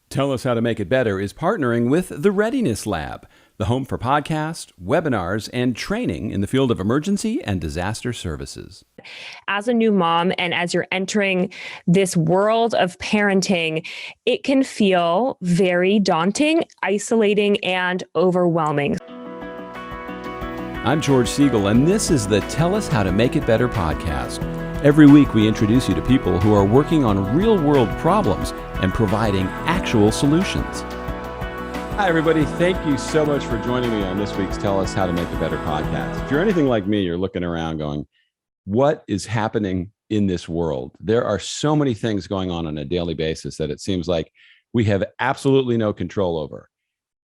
Tell Us How to Make It Better is partnering with the Readiness Lab, the home for podcasts, webinars, and training in the field of emergency and disaster services. As a new mom and as you're entering this world of parenting, it can feel very daunting, isolating, and overwhelming. I'm George Siegel, and this is the Tell Us How to Make It Better podcast. Every week, we introduce you to people who are working on real-world problems and providing actual solutions. Hi, everybody. Thank you so much for joining me on this week's Tell Us How to Make It Better podcast. If you're anything like me, you're looking around going, what is happening in this world? There are so many things going on a daily basis that it seems like we have absolutely no control over.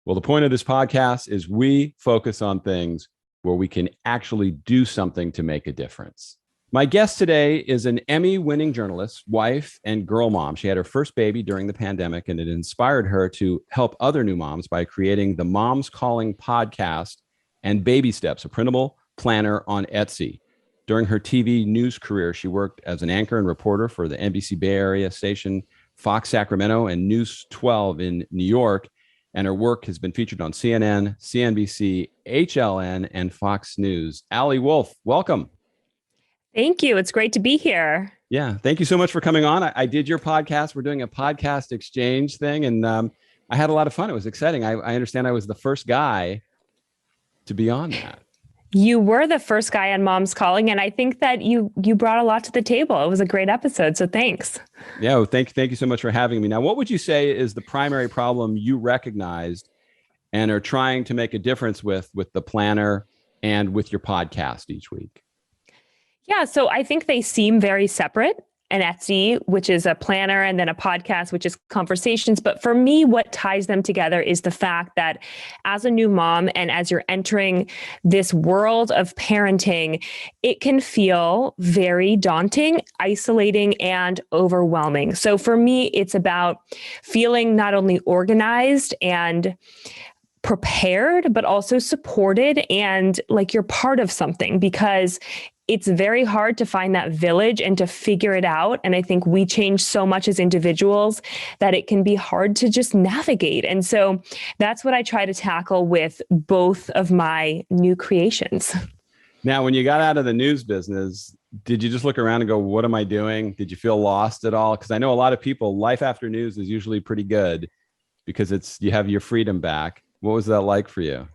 Well, the point of this podcast is we focus on things where we can actually do something to make a difference. My guest today is an Emmy-winning journalist, wife, and girl mom. She had her first baby during the pandemic, and it inspired her to help other new moms by creating the Moms Calling podcast and Baby Steps, a printable planner on Etsy. During her TV news career, she worked as an anchor and reporter for the NBC Bay Area station Fox Sacramento and News 12 in New York, and her work has been featured on CNN, CNBC, HLN, and Fox News. Ali Wolf, welcome. Thank you. It's great to be here. Yeah. Thank you so much for coming on. I did your podcast. We're doing a podcast exchange thing, and I had a lot of fun. It was exciting. I understand I was the first guy to be on that. You were the first guy on Moms Calling, and I think that you brought a lot to the table. It was a great episode, so thanks. Yeah. Well, thank you so much for having me. Now, what would you say is the primary problem you recognized and are trying to make a difference with the planner and with your podcast each week? Yeah, so I think they seem very separate. An Etsy, which is a planner, and then a podcast, which is conversations. But for me, what ties them together is the fact that as a new mom and as you're entering this world of parenting, it can feel very daunting, isolating, and overwhelming. So for me, it's about feeling not only organized and prepared, but also supported and like you're part of something, because it's very hard to find that village and to figure it out. And I think we change so much as individuals that it can be hard to just navigate. And so that's what I try to tackle with both of my new creations. Now, when you got out of the news business, did you just look around and go, what am I doing? Did you feel lost at all? Because I know a lot of people, life after news is usually pretty good because you have your freedom back. What was that like for you?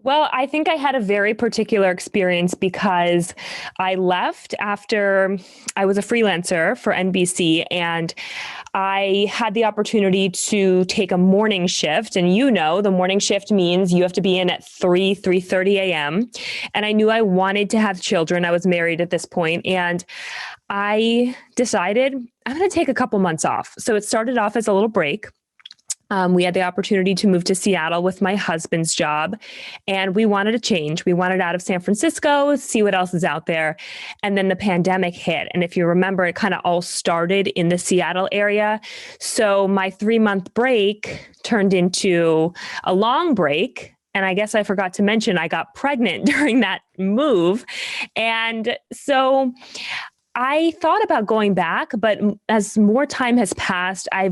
Well, I think I had a very particular experience because I left after I was a freelancer for NBC, and I had the opportunity to take a morning shift. And the morning shift means you have to be in at 3:30 a.m. And I knew I wanted to have children. I was married at this point, and I decided I'm going to take a couple months off. So it started off as a little break. We had the opportunity to move to Seattle with my husband's job, and we wanted to change. We wanted out of San Francisco, see what else is out there. And then the pandemic hit. And if you remember, it kind of all started in the Seattle area. So my 3-month break turned into a long break. And I guess I forgot to mention, I got pregnant during that move. And so I thought about going back, but as more time has passed, I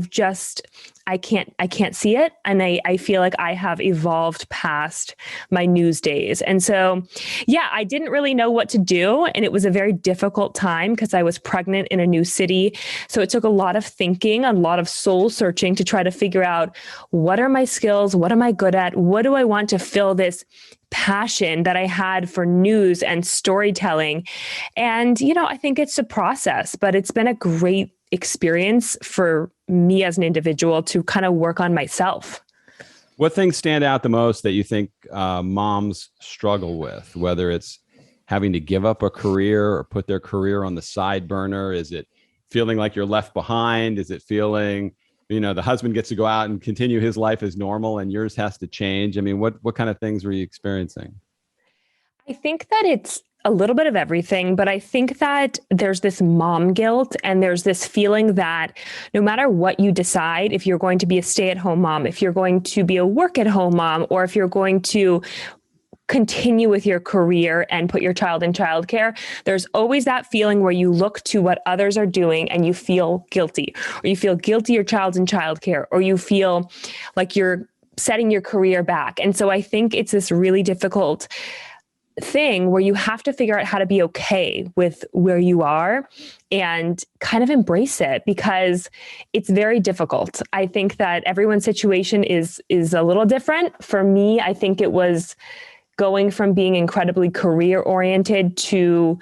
can't see it. And I feel like I have evolved past my news days. And so, yeah, I didn't really know what to do. And it was a very difficult time because I was pregnant in a new city. So it took a lot of thinking, a lot of soul searching to try to figure out, what are my skills? What am I good at? What do I want to fill this passion that I had for news and storytelling? And, I think it's a process, but it's been a great experience for me as an individual to kind of work on myself. What things stand out the most that you think moms struggle with, whether it's having to give up a career or put their career on the side burner? Is it feeling like you're left behind? Is it feeling, the husband gets to go out and continue his life as normal and yours has to change? I mean, what kind of things were you experiencing? I think that it's a little bit of everything, but I think that there's this mom guilt and there's this feeling that no matter what you decide, if you're going to be a stay-at-home mom, if you're going to be a work-at-home mom, or if you're going to continue with your career and put your child in childcare, there's always that feeling where you look to what others are doing and you feel guilty, or you feel guilty your child's in childcare, or you feel like you're setting your career back. And so I think it's this really difficult thing where you have to figure out how to be okay with where you are and kind of embrace it, because it's very difficult. I think that everyone's situation is a little different. For me, I think it was going from being incredibly career oriented to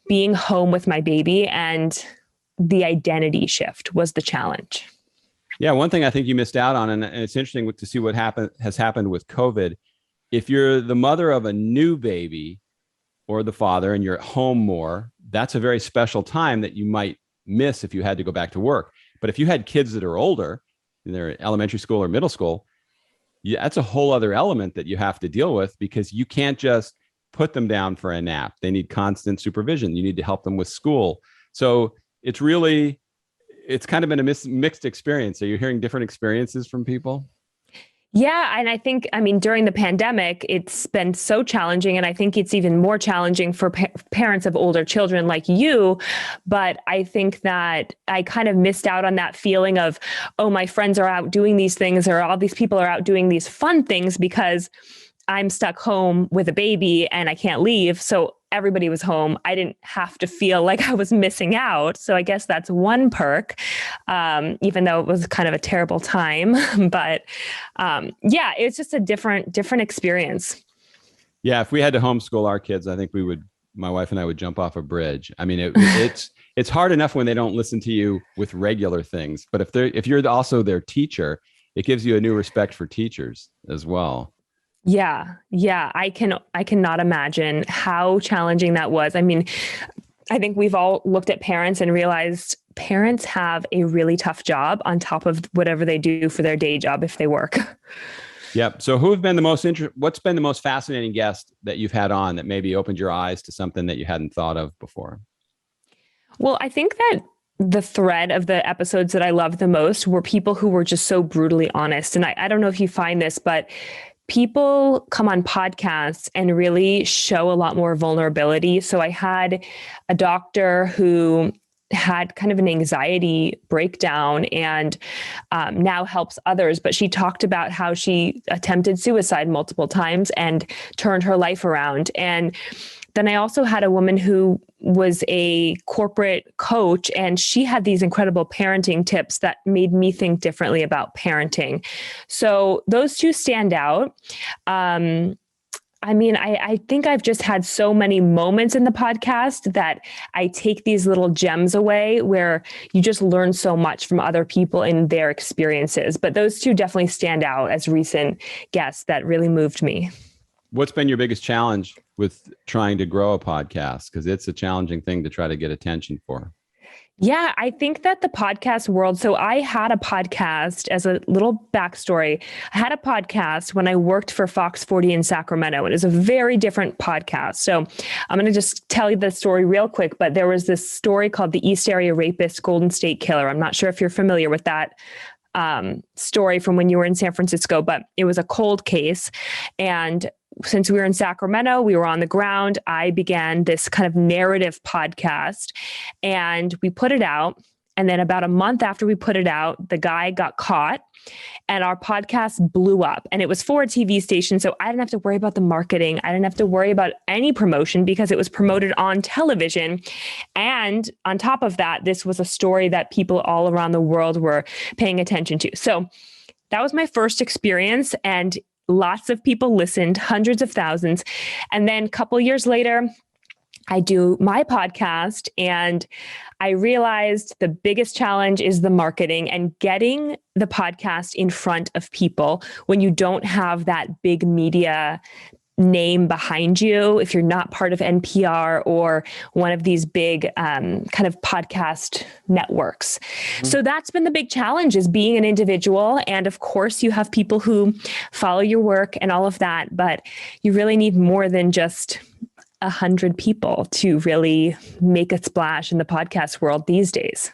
being home with my baby, and the identity shift was the challenge. Yeah, one thing I think you missed out on, and it's interesting to see what has happened with COVID. If you're the mother of a new baby or the father and you're at home more, that's a very special time that you might miss if you had to go back to work. But if you had kids that are older, they're in elementary school or middle school, that's a whole other element that you have to deal with, because you can't just put them down for a nap. They need constant supervision. You need to help them with school. So it's kind of been a mixed experience. Are you hearing different experiences from people? Yeah. And I think, during the pandemic, it's been so challenging. And I think it's even more challenging for parents of older children like you. But I think that I kind of missed out on that feeling of, oh, my friends are out doing these things, or all these people are out doing these fun things, because I'm stuck home with a baby and I can't leave. So everybody was home. I didn't have to feel like I was missing out. So I guess that's one perk, even though it was kind of a terrible time. But yeah, it's just a different experience. Yeah, if we had to homeschool our kids, I think my wife and I would jump off a bridge. I mean, it's hard enough when they don't listen to you with regular things, but if you're also their teacher, it gives you a new respect for teachers as well. Yeah. I cannot imagine how challenging that was. I think we've all looked at parents and realized parents have a really tough job on top of whatever they do for their day job if they work. Yep. So what's been the most fascinating guest that you've had on that maybe opened your eyes to something that you hadn't thought of before? Well, I think that the thread of the episodes that I loved the most were people who were just so brutally honest. And I don't know if you find this, but people come on podcasts and really show a lot more vulnerability. So I had a doctor who had kind of an anxiety breakdown and now helps others. But she talked about how she attempted suicide multiple times and turned her life around. And then I also had a woman who was a corporate coach, and she had these incredible parenting tips that made me think differently about parenting. So those two stand out. I think I've just had so many moments in the podcast that I take these little gems away where you just learn so much from other people and their experiences. But those two definitely stand out as recent guests that really moved me. What's been your biggest challenge with trying to grow a podcast? Because it's a challenging thing to try to get attention for. Yeah, I think that the podcast world, so I had a podcast as a little backstory. I had a podcast when I worked for Fox 40 in Sacramento. It is a very different podcast. So I'm going to just tell you the story real quick, but there was this story called the East Area Rapist Golden State Killer. I'm not sure if you're familiar with that story from when you were in San Francisco, but it was a cold case. And since we were in Sacramento, we were on the ground, I began this kind of narrative podcast and we put it out. And then about a month after we put it out, the guy got caught and our podcast blew up. And it was for a TV station. So I didn't have to worry about the marketing. I didn't have to worry about any promotion because it was promoted on television. And on top of that, this was a story that people all around the world were paying attention to. So that was my first experience. And lots of people listened, hundreds of thousands. And then a couple years later, I do my podcast and I realized the biggest challenge is the marketing and getting the podcast in front of people when you don't have that big media name behind you, if you're not part of NPR or one of these big kind of podcast networks. Mm-hmm. So that's been the big challenge, is being an individual. And of course, you have people who follow your work and all of that, but you really need more than just 100 people to really make a splash in the podcast world these days.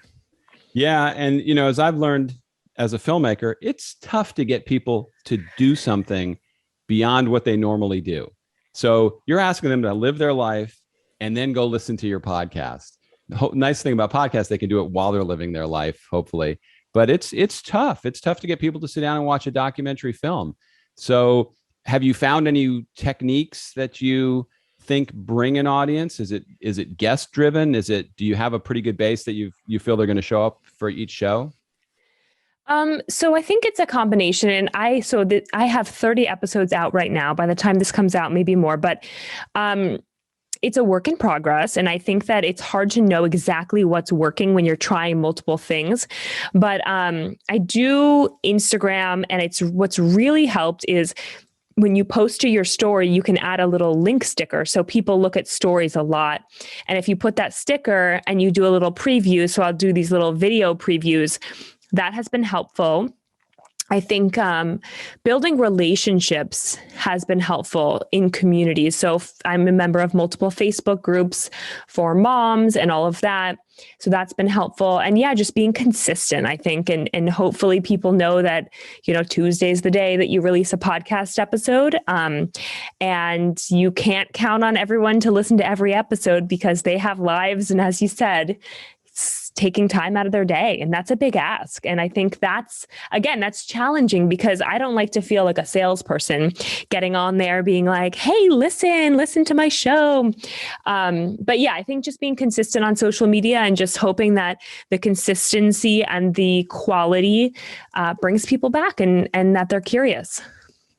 Yeah. And, as I've learned as a filmmaker, it's tough to get people to do something beyond what they normally do. So you're asking them to live their life and then go listen to your podcast. The nice thing about podcasts, they can do it while they're living their life, hopefully. But it's tough. It's tough to get people to sit down and watch a documentary film. So have you found any techniques that you think bring an audience? Is it guest driven? Do you have a pretty good base that you feel they're going to show up for each show? So I think it's a combination, and I have 30 episodes out right now. By the time this comes out, maybe more, but it's a work in progress. And I think that it's hard to know exactly what's working when you're trying multiple things. But I do Instagram, and what's really helped is when you post to your story, you can add a little link sticker. So people look at stories a lot. And if you put that sticker and you do a little preview, so I'll do these little video previews, that has been helpful. I think building relationships has been helpful in communities. So I'm a member of multiple Facebook groups for moms and all of that. So that's been helpful. And yeah, just being consistent, I think. And hopefully people know that, Tuesday is the day that you release a podcast episode. And you can't count on everyone to listen to every episode because they have lives. And as you said, taking time out of their day. And that's a big ask. And I think that's challenging because I don't like to feel like a salesperson getting on there being like, hey, listen to my show. But yeah, I think just being consistent on social media and just hoping that the consistency and the quality brings people back and that they're curious.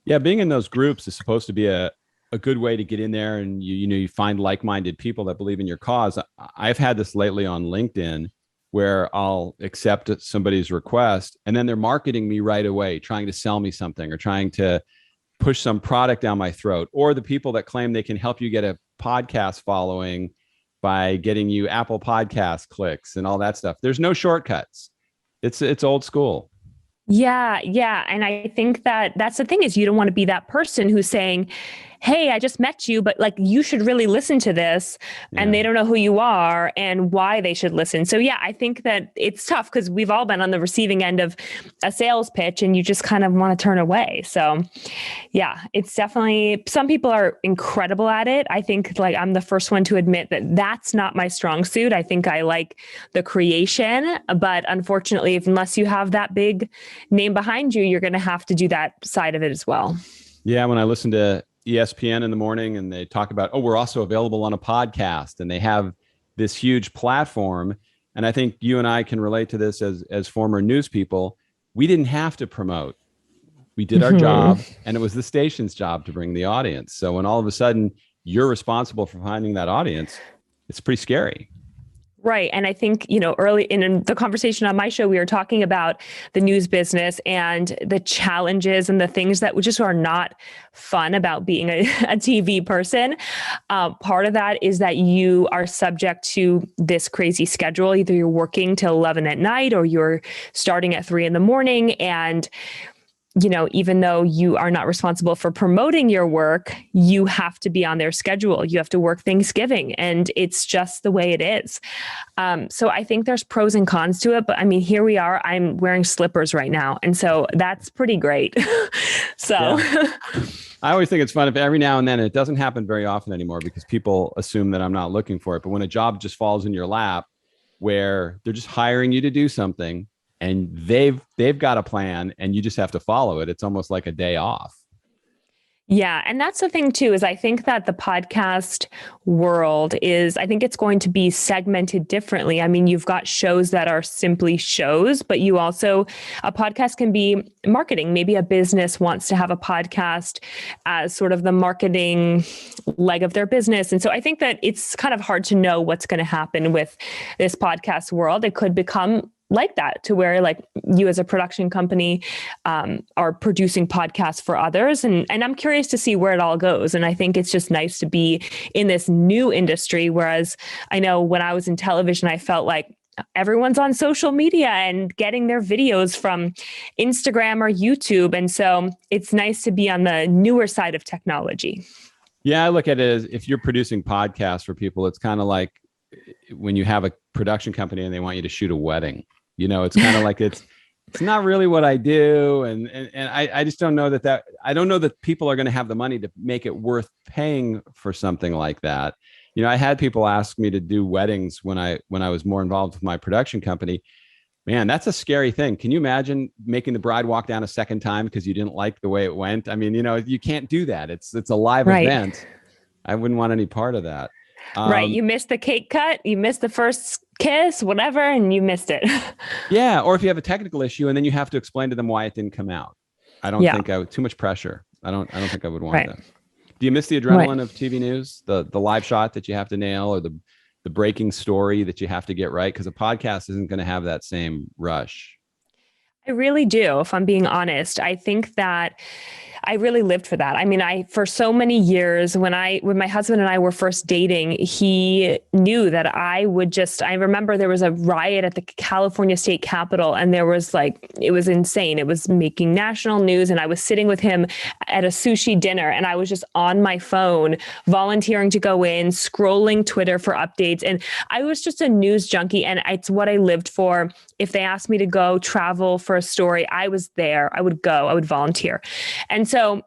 Yeah, being in those groups is supposed to be a good way to get in there and you find like-minded people that believe in your cause. I've had this lately on LinkedIn where I'll accept somebody's request and then they're marketing me right away, trying to sell me something or trying to push some product down my throat, or the people that claim they can help you get a podcast following by getting you Apple Podcast clicks and all that stuff. There's no shortcuts. It's old school. Yeah. And I think that's the thing is you don't want to be that person who's saying, hey, I just met you, but you should really listen to this. Yeah. And they don't know who you are and why they should listen. So yeah, I think that it's tough because we've all been on the receiving end of a sales pitch and you just kind of want to turn away. So yeah, it's definitely, some people are incredible at it. I think I'm the first one to admit that that's not my strong suit. I think I like the creation, but unfortunately, unless you have that big name behind you, you're going to have to do that side of it as well. Yeah. When I listen to ESPN in the morning and they talk about, we're also available on a podcast, and they have this huge platform. And I think you and I can relate to this as former news people. We didn't have to promote. We did our job, and it was the station's job to bring the audience. So when all of a sudden you're responsible for finding that audience, it's pretty scary. Right. And I think, early in the conversation on my show, we were talking about the news business and the challenges and the things that just are not fun about being a TV person. Part of that is that you are subject to this crazy schedule. Either you're working till 11 at night or you're starting at 3 a.m. And even though you are not responsible for promoting your work, you have to be on their schedule. You have to work Thanksgiving, and it's just the way it is. So I think there's pros and cons to it, but here we are. I'm wearing slippers right now. And so that's pretty great. So yeah. I always think it's fun if every now and then, it doesn't happen very often anymore because people assume that I'm not looking for it. But when a job just falls in your lap where they're just hiring you to do something, and they've got a plan and you just have to follow it. It's almost like a day off. Yeah. And that's the thing too, is I think that the podcast world I think it's going to be segmented differently. You've got shows that are simply shows, but a podcast can be marketing. Maybe a business wants to have a podcast as sort of the marketing leg of their business. And so I think that it's kind of hard to know what's going to happen with this podcast world. It could become like that, to where you as a production company are producing podcasts for others. And I'm curious to see where it all goes. And I think it's just nice to be in this new industry. Whereas I know when I was in television, I felt like everyone's on social media and getting their videos from Instagram or YouTube. And so it's nice to be on the newer side of technology. Yeah, I look at it as if you're producing podcasts for people, it's kind of like when you have a production company and they want you to shoot a wedding. It's kind of like it's not really what I do. And I just don't know I don't know that people are going to have the money to make it worth paying for something like that. I had people ask me to do weddings when I was more involved with my production company. Man, that's a scary thing. Can you imagine making the bride walk down a second time because you didn't like the way it went? I mean, you can't do that. It's a live Right. event. I wouldn't want any part of that. Right. You missed the cake cut, you missed the first kiss, whatever, and you missed it. Yeah. Or if you have a technical issue and then you have to explain to them why it didn't come out. I don't Yeah. think too much pressure. I don't think I would want Right. that. Do you miss the adrenaline of TV news, the live shot that you have to nail, or the breaking story that you have to get right? Because a podcast isn't going to have that same rush. I really do, if I'm being honest. I think that I really lived for that. I mean, for so many years, when my husband and I were first dating, he knew that I remember there was a riot at the California State Capitol, and it was insane. It was making national news, and I was sitting with him at a sushi dinner, and I was just on my phone, volunteering to go in, scrolling Twitter for updates. And I was just a news junkie, and it's what I lived for. If they asked me to go travel for a story, I was there. I would go, I would volunteer. And so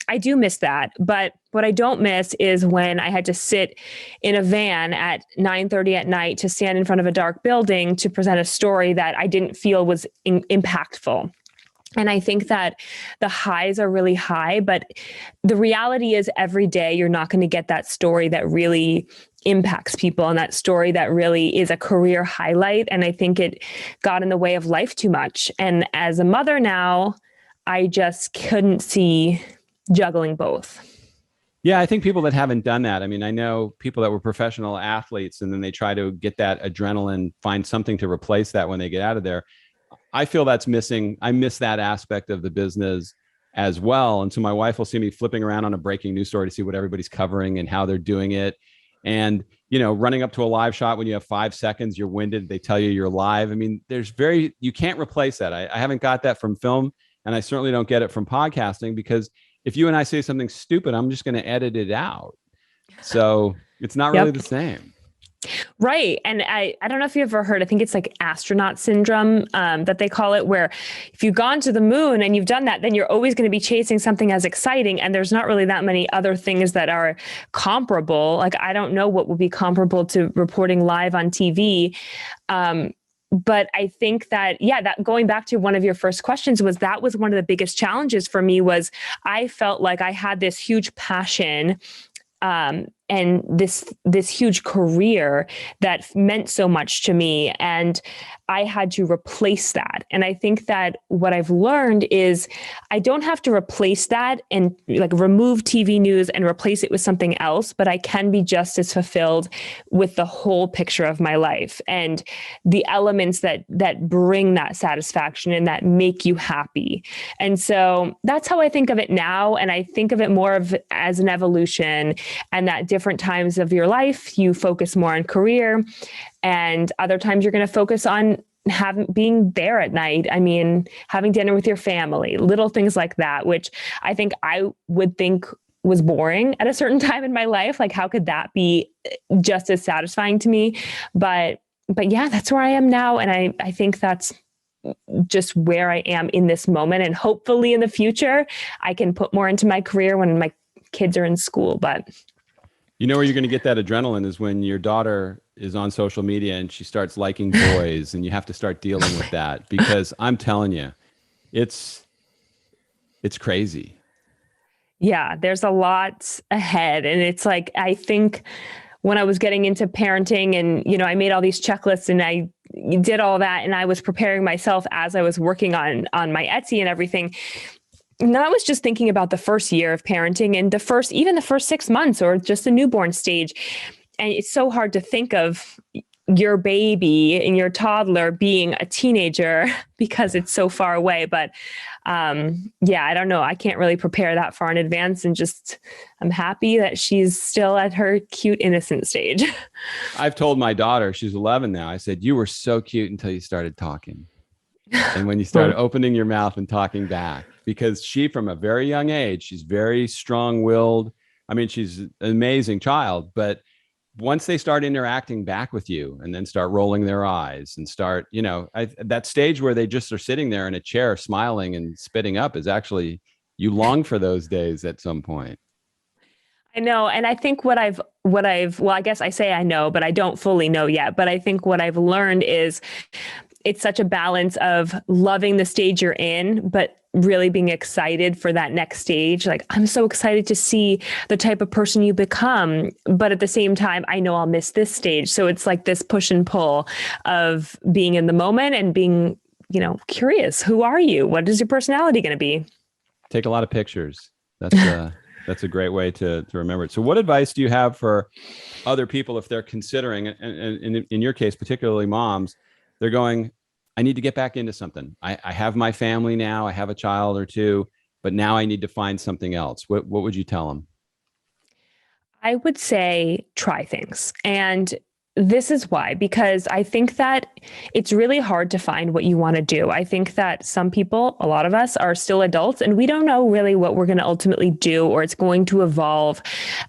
I do miss that. But what I don't miss is when I had to sit in a van at 9:30 at night to stand in front of a dark building to present a story that I didn't feel was impactful. And I think that the highs are really high, but the reality is every day you're not going to get that story that really impacts people and that story that really is a career highlight. And I think it got in the way of life too much. And as a mother now, I just couldn't see juggling both. Yeah, I think people that haven't done that, I mean, I know people that were professional athletes and then they try to get that adrenaline, find something to replace that when they get out of there. I feel that's missing. I miss that aspect of the business as well. And so my wife will see me flipping around on a breaking news story to see what everybody's covering and how they're doing it. And, running up to a live shot when you have 5 seconds, you're winded, they tell you you're live. I mean, you can't replace that. I haven't got that from film, and I certainly don't get it from podcasting, because if you and I say something stupid, I'm just going to edit it out. So it's not really the same. Right. And I don't know if you ever heard, I think it's like astronaut syndrome that they call it, where if you've gone to the moon and you've done that, then you're always going to be chasing something as exciting. And there's not really that many other things that are comparable. Like, I don't know what would be comparable to reporting live on TV. But I think that, that going back to one of your first questions, that was one of the biggest challenges for me. Was I felt like I had this huge passion and this huge career that meant so much to me, and I had to replace that. And I think that what I've learned is I don't have to replace that and remove TV news and replace it with something else, but I can be just as fulfilled with the whole picture of my life and the elements that bring that satisfaction and that make you happy. And so that's how I think of it now. And I think of it more as an evolution, and that different times of your life, you focus more on career, and other times you're going to focus on being there at night. I mean, having dinner with your family, little things like that, which I think I would think was boring at a certain time in my life. Like, how could that be just as satisfying to me? But yeah, that's where I am now. And I think that's just where I am in this moment. And hopefully in the future, I can put more into my career when my kids are in school. But where you're going to get that adrenaline is when your daughter is on social media and she starts liking boys, and you have to start dealing with that, because I'm telling you, it's crazy. Yeah, there's a lot ahead. And it's like, I think when I was getting into parenting and, I made all these checklists and I did all that, and I was preparing myself as I was working on my Etsy and everything. And I was just thinking about the first year of parenting and even the first 6 months, or just the newborn stage. And it's so hard to think of your baby and your toddler being a teenager because it's so far away. But I don't know. I can't really prepare that far in advance, and I'm happy that she's still at her cute, innocent stage. I've told my daughter, she's 11 now, I said, you were so cute until you started talking. And when you started opening your mouth and talking back, because she, from a very young age, she's very strong-willed. I mean, she's an amazing child, but once they start interacting back with you and then start rolling their eyes and start, that stage where they just are sitting there in a chair smiling and spitting up is actually, you long for those days at some point. I know. And I think well, I guess I say I know, but I don't fully know yet. But I think what I've learned is it's such a balance of loving the stage you're in, but really being excited for that next stage. Like, I'm so excited to see the type of person you become. But at the same time, I know I'll miss this stage. So it's like this push and pull of being in the moment and being, curious. Who are you? What is your personality going to be? Take a lot of pictures. That's a great way to remember it. So what advice do you have for other people if they're considering, and in your case, particularly moms, they're going, I need to get back into something. I have my family now. I have a child or two, but now I need to find something else. What would you tell them? I would say try things. And this is why, because I think that it's really hard to find what you want to do. I think that some people, a lot of us, are still adults and we don't know really what we're going to ultimately do, or it's going to evolve.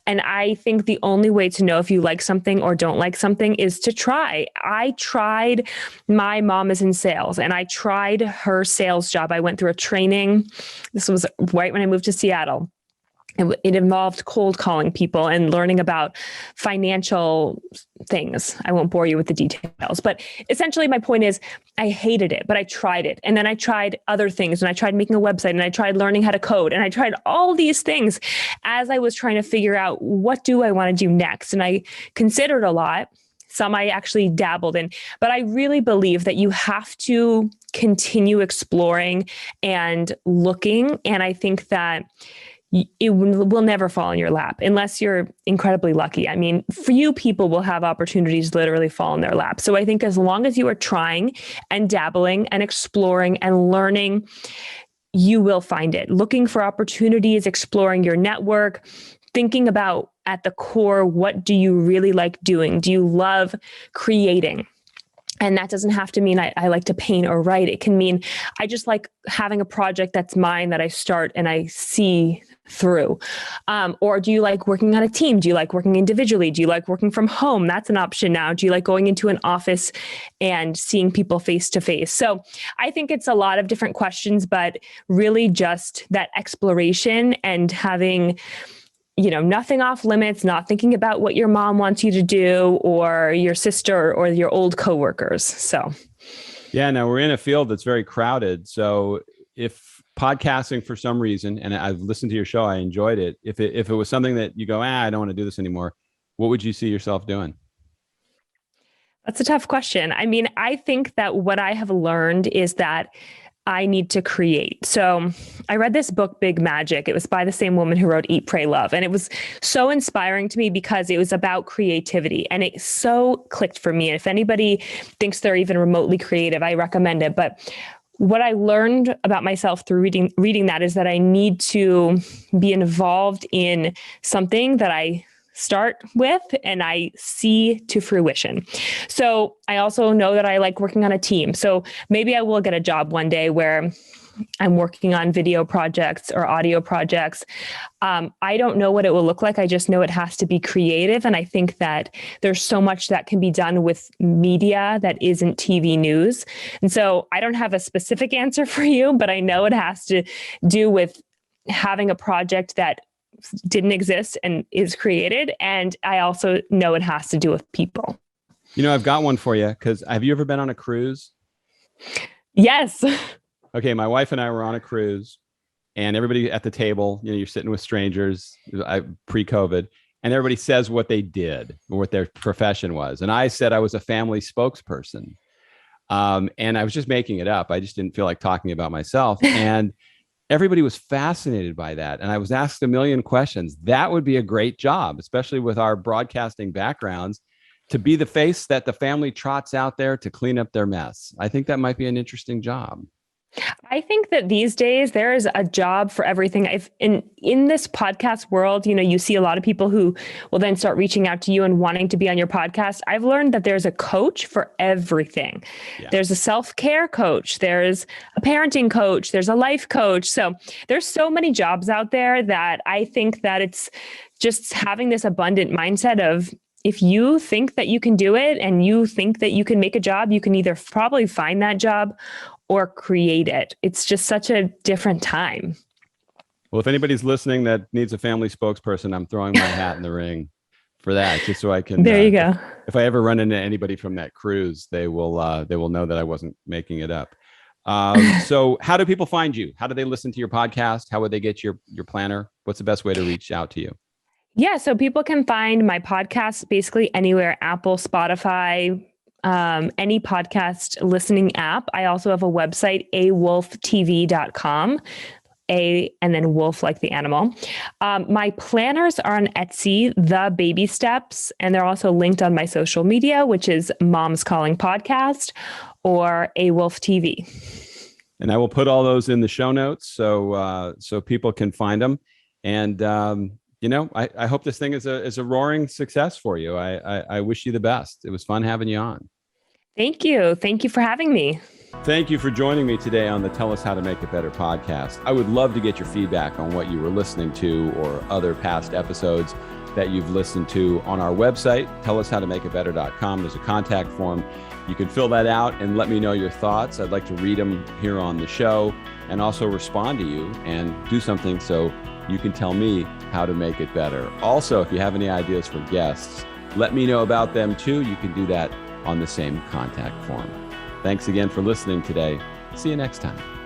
And I think the only way to know if you like something or don't like something is to try. I tried, my mom is in sales and I tried her sales job. I went through a training. This was right when I moved to Seattle. It involved cold calling people and learning about financial things. I won't bore you with the details, but essentially my point is I hated it, but I tried it. And then I tried other things and I tried making a website and I tried learning how to code and I tried all these things as I was trying to figure out what do I want to do next. And I considered a lot. Some I actually dabbled in, but I really believe that you have to continue exploring and looking. And I think that it will never fall in your lap unless you're incredibly lucky. I mean, few people will have opportunities literally fall in their lap. So I think as long as you are trying and dabbling and exploring and learning, you will find it. Looking for opportunities, exploring your network, thinking about at the core, what do you really like doing? Do you love creating? And that doesn't have to mean I like to paint or write. It can mean I just like having a project that's mine that I start and I see through. Or do you like working on a team? Do you like working individually? Do you like working from home? That's an option now. Do you like going into an office and seeing people face to face? So I think it's a lot of different questions, but really just that exploration and having nothing off limits, not thinking about what your mom wants you to do or your sister or your old coworkers. So, yeah, now we're in a field that's very crowded. So if podcasting for some reason, and I've listened to your show, I enjoyed it. If it was something that you go, I don't want to do this anymore, what would you see yourself doing? That's a tough question. I mean, I think that what I have learned is that I need to create. So I read this book, Big Magic. It was by the same woman who wrote Eat, Pray, Love. And it was so inspiring to me because it was about creativity and it so clicked for me. And if anybody thinks they're even remotely creative, I recommend it. But what I learned about myself through reading that is that I need to be involved in something that I start with and I see to fruition. So I also know that I like working on a team. So maybe I will get a job one day where I'm working on video projects or audio projects. I don't know what it will look like. I just know it has to be creative. And I think that there's so much that can be done with media that isn't TV news. And so I don't have a specific answer for you, but I know it has to do with having a project that didn't exist and is created. And I also know it has to do with people. I've got one for you because have you ever been on a cruise? Yes. Okay. My wife and I were on a cruise and everybody at the table, you're sitting with strangers pre-COVID and everybody says what they did or what their profession was. And I said I was a family spokesperson. And I was just making it up. I just didn't feel like talking about myself. And everybody was fascinated by that. And I was asked a million questions. That would be a great job, especially with our broadcasting backgrounds, to be the face that the family trots out there to clean up their mess. I think that might be an interesting job. I think that these days there is a job for everything. In this podcast world, you see a lot of people who will then start reaching out to you and wanting to be on your podcast. I've learned that there's a coach for everything. Yeah. There's a self-care coach. There's a parenting coach. There's a life coach. So there's so many jobs out there that I think that it's just having this abundant mindset of, if you think that you can do it and you think that you can make a job, you can either probably find that job or create it. It's just such a different time. Well, if anybody's listening that needs a family spokesperson, I'm throwing my hat in the ring for that, just so I can. There you go. If I ever run into anybody from that cruise, they will know that I wasn't making it up. So how do people find you? How do they listen to your podcast? How would they get your planner? What's the best way to reach out to you? Yeah, so people can find my podcast basically anywhere: Apple, Spotify, any podcast listening app. I also have a website, awolftv.com. And then wolf like the animal. My planners are on Etsy, The Baby Steps, and they're also linked on my social media, which is Mom's Calling Podcast or A Wolf TV. And I will put all those in the show notes so people can find them. And I hope this thing is a roaring success for you. I wish you the best. It was fun having you on. Thank you. Thank you for having me. Thank you for joining me today on the Tell Us How to Make It Better podcast. I would love to get your feedback on what you were listening to or other past episodes that you've listened to on our website, tellushowtomakeitbetter.com. There's a contact form. You can fill that out and let me know your thoughts. I'd like to read them here on the show and also respond to you and do something so you can tell me how to make it better. Also, if you have any ideas for guests, let me know about them too. You can do that on the same contact form. Thanks again for listening today. See you next time.